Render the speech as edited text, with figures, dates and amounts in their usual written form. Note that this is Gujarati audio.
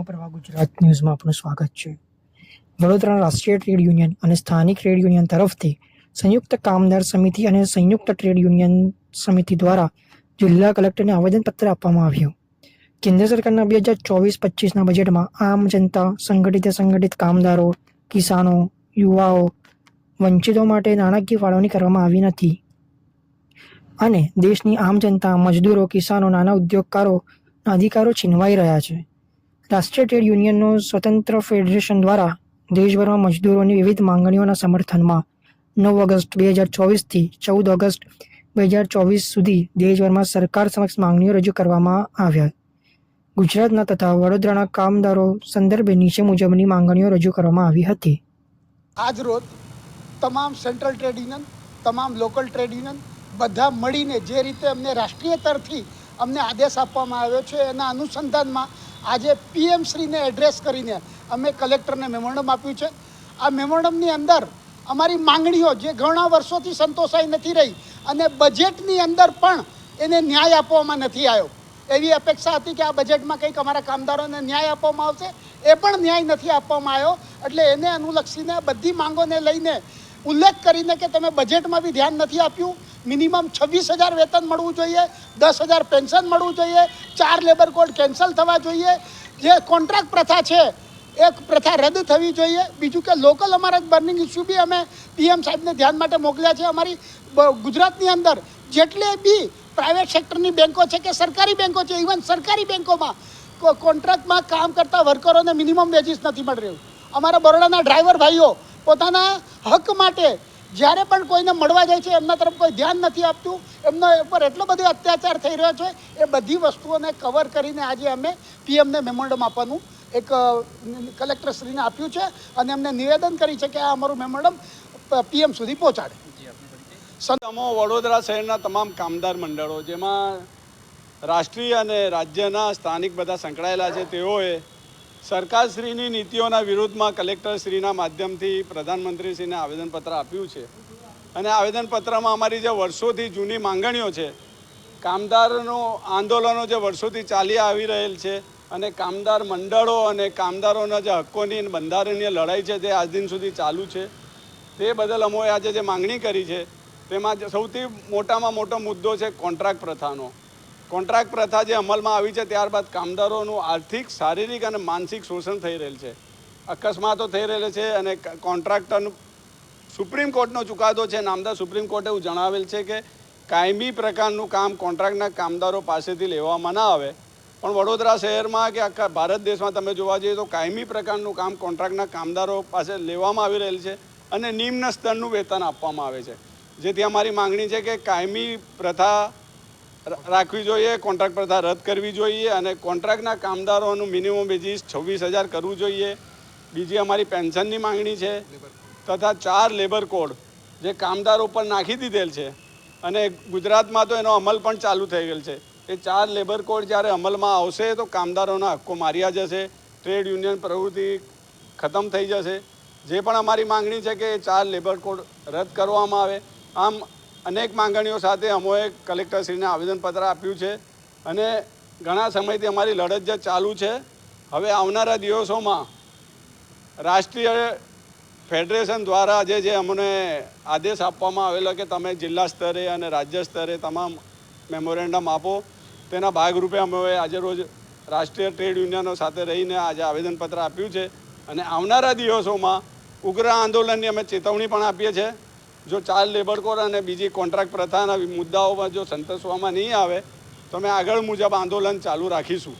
નવપ્રવાહ ગુજરાત ન્યૂઝમાં આપનું સ્વાગત છે। વડોદરા રાષ્ટ્રીય ટ્રેડ યુનિયન અને સ્થાનિક ટ્રેડ યુનિયન તરફથી સંયુક્ત કામદાર સમિતિ અને સંયુક્ત ટ્રેડ યુનિયન સમિતિ દ્વારા જિલ્લા કલેક્ટરને આવેદનપત્ર આપવામાં આવ્યું। કેન્દ્ર સરકારના 2024-25ના બજેટમાં આમ જનતા, સંગઠિત કામદારો, કિસાનો, યુવાઓ, વંચિતો માટે નાણાકીય ફાળવણી કરવામાં આવી નથી અને દેશની આમ જનતા, મજદૂરો, કિસાનો, નાના ઉદ્યોગકારોના અધિકારો છીનવાઈ રહ્યા છે। રાષ્ટ્રીય ટ્રેડ યુનિયનનો સ્વતંત્ર ફેડરેશન દ્વારા દેશભરમાં મજદૂરોની વિવિધ માંગણીઓના સમર્થનમાં 9 ઓગસ્ટ 2024થી 14 ઓગસ્ટ 2024 સુધી દેશભરમાં સરકાર સમક્ષ માંગણીઓ રજૂ કરવામાં આવ્યા। ગુજરાતના તથા વડોદરાના કામદારો સંદર્ભે નીચે મુજબની માંગણીઓ રજૂ કરવામાં આવી હતી। આજ રોજ તમામ સેન્ટ્રલ ટ્રેડ યુનિયન, તમામ લોકલ ટ્રેડ યુનિયન બધા મળીને જે રીતે અમને રાષ્ટ્રીય તરફથી અમને આદેશ આપવામાં આવ્યો છે એના અનુસંધાનમાં આજે પીએમ શ્રીને એડ્રેસ કરીને અમે કલેક્ટરને મેમોરન્ડમ આપ્યું છે। આ મેમોરન્ડમની અંદર અમારી માંગણીઓ જે ઘણા વર્ષોથી સંતોષાઈ નથી રહી અને બજેટની અંદર પણ એને ન્યાય આપવામાં નથી આવ્યો। એવી અપેક્ષા હતી કે આ બજેટમાં કંઈક અમારા કામદારોને ન્યાય આપવામાં આવશે, એ પણ ન્યાય નથી આપવામાં આવ્યો। એટલે એને અનુલક્ષીને બધી માંગોને લઈને ઉલ્લેખ કરીને કે તમે બજેટમાં બી ધ્યાન નથી આપ્યું। મિનિમમ 26,000 વેતન મળવું જોઈએ, 10,000 પેન્શન મળવું જોઈએ, 4 લેબર કોડ કેન્સલ થવા જોઈએ, જે કોન્ટ્રાક્ટ પ્રથા છે એ પ્રથા રદ થવી જોઈએ। બીજું કે લોકલ અમારા બર્નિંગ ઇસ્યુ બી અમે પીએમ સાહેબને ધ્યાન માટે મોકલ્યા છે। અમારી ગુજરાતની અંદર જેટલે બી પ્રાઇવેટ સેક્ટરની બેન્કો છે કે સરકારી બેન્કો છે, ઇવન સરકારી બેન્કોમાં કોન્ટ્રાક્ટમાં કામ કરતા વર્કરોને મિનિમમ વેજીસ નથી મળી રહ્યું। અમારા બરોડાના ડ્રાઈવર ભાઈઓ પોતાના હક માટે જ્યારે પણ કોઈને મળવા જાય છે એમના તરફ કોઈ ધ્યાન નથી આપતું, એમના ઉપર એટલો બધો અત્યાચાર થઈ રહ્યો છે। એ બધી વસ્તુઓને કવર કરીને આજે અમે પીએમને મેમોરન્ડમ આપવાનું એક કલેક્ટરશ્રીને આપ્યું છે અને એમને નિવેદન કરી છે કે આ અમારું મેમોરન્ડમ પીએમ સુધી પહોંચાડે। વડોદરા શહેરના તમામ કામદાર મંડળો, જેમાં રાષ્ટ્રીય અને રાજ્યના સ્થાનિક બધા સંકળાયેલા છે, તેઓએ સરકારશ્રીની નીતિઓના વિરુદ્ધમાં કલેક્ટરશ્રીના માધ્યમથી પ્રધાનમંત્રીશ્રીને આવેદનપત્ર આપ્યું છે અને આવેદનપત્રમાં અમારી જે વર્ષોથી જૂની માંગણીઓ છે, કામદારનો આંદોલનો જે વર્ષોથી ચાલી આવી રહેલ છે અને કામદાર મંડળો અને કામદારોના જે હક્કોની બંધારણીય લડાઈ છે તે આજ દિન સુધી ચાલુ છે। તે બદલ અમે આજે જે માંગણી કરી છે તેમાં સૌથી મોટામાં મોટો મુદ્દો છે કોન્ટ્રાક્ટ પ્રથાનો। કોન્ટ્રાક્ટ પ્રથા જે અમલમાં આવી છે ત્યારબાદ કામદારોનું આર્થિક, શારીરિક અને માનસિક શોષણ થઈ રહેલ છે, અકસ્માતો થઈ રહેલા છે અને કોન્ટ્રાક્ટરનું સુપ્રીમ કોર્ટનો ચુકાદો છે, નામદાર સુપ્રીમ કોર્ટે એવું જણાવેલ છે કે કાયમી પ્રકારનું કામ કોન્ટ્રાક્ટના કામદારો પાસેથી લેવામાં ના આવે। પણ વડોદરા શહેરમાં કે આખા ભારત દેશમાં તમે જોવા જઈએ તો કાયમી પ્રકારનું કામ કોન્ટ્રાક્ટના કામદારો પાસે લેવામાં આવી રહેલ છે અને નિમ્ન સ્તરનું વેતન આપવામાં આવે છે। જેથી અમારી માંગણી છે કે કાયમી પ્રથા રાખવી જોઈએ, કોન્ટ્રાક્ટ પ્રથા રદ કરવી જોઈએ અને કોન્ટ્રાક્ટના કામદારોનું મિનિમમ વેજીસ 26,000 કરવું જોઈએ। બીજી અમારી પેન્શનની માંગણી છે તથા 4 લેબર કોડ જે કામદારો પર નાખી દીધેલ છે અને ગુજરાતમાં તો એનો અમલ પણ ચાલુ થઈ ગયેલ છે। એ 4 લેબર કોડ જ્યારે અમલમાં આવશે તો કામદારોના હક્કો માર્યા જશે, ટ્રેડ યુનિયન પ્રવૃત્તિ ખતમ થઈ જશે। જે પણ અમારી માંગણી છે કે 4 લેબર કોડ રદ કરવામાં આવે। આમ અનેક માંગણીઓ સાથે અમોએ કલેક્ટરશ્રીને આવેદનપત્ર આપ્યું છે અને ઘણા સમયથી અમારી લડત જે ચાલુ છે। હવે આવનારા દિવસોમાં રાષ્ટ્રીય ફેડરેશન દ્વારા આજે જે અમને આદેશ આપવામાં આવેલો કે તમે જિલ્લા સ્તરે અને રાજ્ય સ્તરે તમામ મેમોરેન્ડમ આપો, તેના ભાગરૂપે અમે આજે રોજ રાષ્ટ્રીય ટ્રેડ યુનિયનો સાથે રહીને આજે આવેદનપત્ર આપ્યું છે અને આવનારા દિવસોમાં ઉગ્ર આંદોલનની અમે ચેતવણી પણ આપીએ છીએ। જો 4 લેબર કોડ અને બીજી કોન્ટ્રાક્ટ પ્રથાના મુદ્દાઓમાં જો સંતોષવામાં નહીં આવે તો અમે આગળ મુજબ આંદોલન ચાલુ રાખીશું।